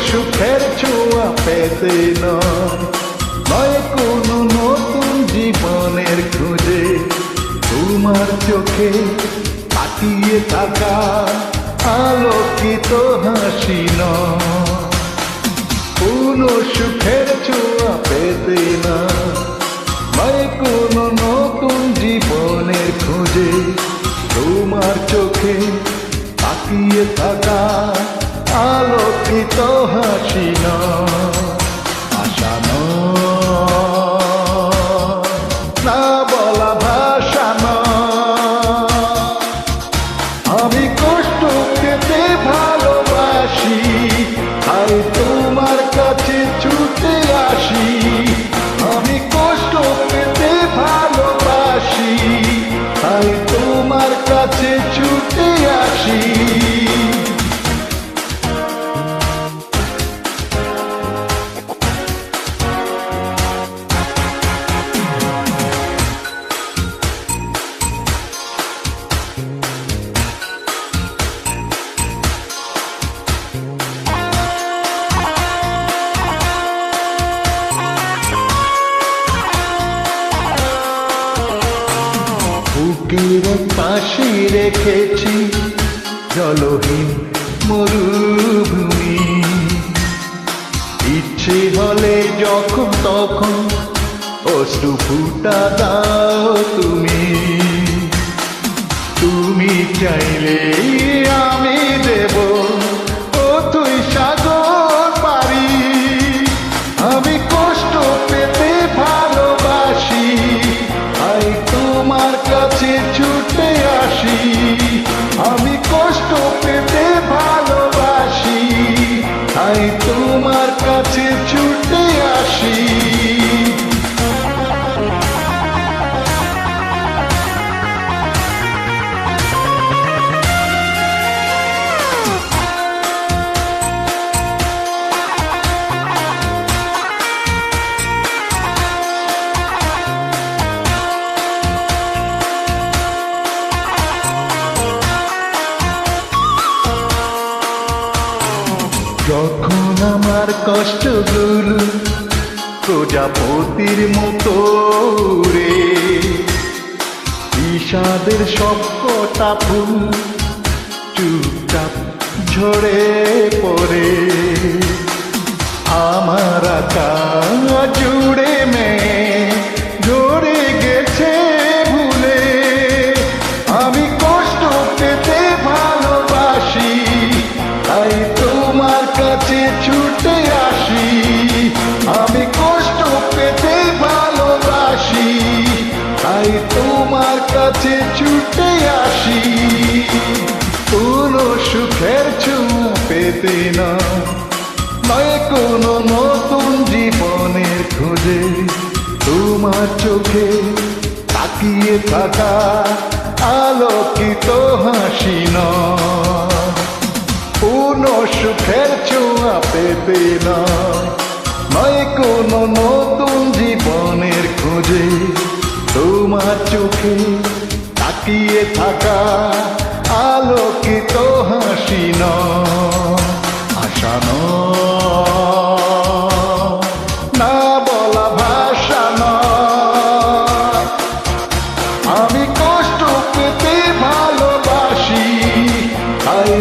সুখের ছোঁয়া পেতে নয় কোনো নতুন জীবনের খোঁজে তোমার চোখে তাকিয়ে থাকা আলোকিত হাসি কোনো সুখের ছোঁয়া পেতে নয় কোনো নতুন জীবনের খোঁজে তোমার চোখে তাকিয়ে থাকা আলোকিত হাসি আশা না বলা ভাষা আমি কষ্ট পেতে ভালোবাসি তাই তোমার কাছে ছুটে আসি আমি কষ্ট পেতে ভালোবাসি তাই তোমার কাছে ছুটে আসি বুকের পাশে রেখেছি জলহীন মরুভূমি ইচ্ছে হলে যখন তখন অশ্রু ফুটা দাও তুমি চাইলে আমি দেব ও তুই সাগর পারি আমি কষ্ট পেতে ভালোবাসি তাই তোমার কাছে ছুটে আসি আমি কষ্ট পেতে ভালোবাসি তাই তোমার কাছে ছুটে আসি যখন আমার কষ্টগুলো প্রজাপতির মতো রে বিষাদের সবকটা ফুল চুপচাপ ঝরে পড়ে আমার আকাশ জুড়ে ঝরে গেছে ভুলে আমি কষ্ট পেতে ভালোবাসি তাই তোমার কাছে ছুটে আসি আমি কষ্ট পেতে ভালোবাসি তাই তোমার কাছে ছুটে আসি কোনো সুখের ছোঁয়া পেতে নয় কোনো নতুন জীবনের খোঁজে তোমার চোখে তাকিয়ে থাকা আলোকিত হাসি কোনো সুখের ছোঁয়া পেতে নয় কোনো নতুন জীবনের খোঁজে তোমার চোখে তাকিয়ে থাকা আলোকিত হাসি আশা না বলা ভাষা আমি কষ্ট পেতে ভালোবাসি তাই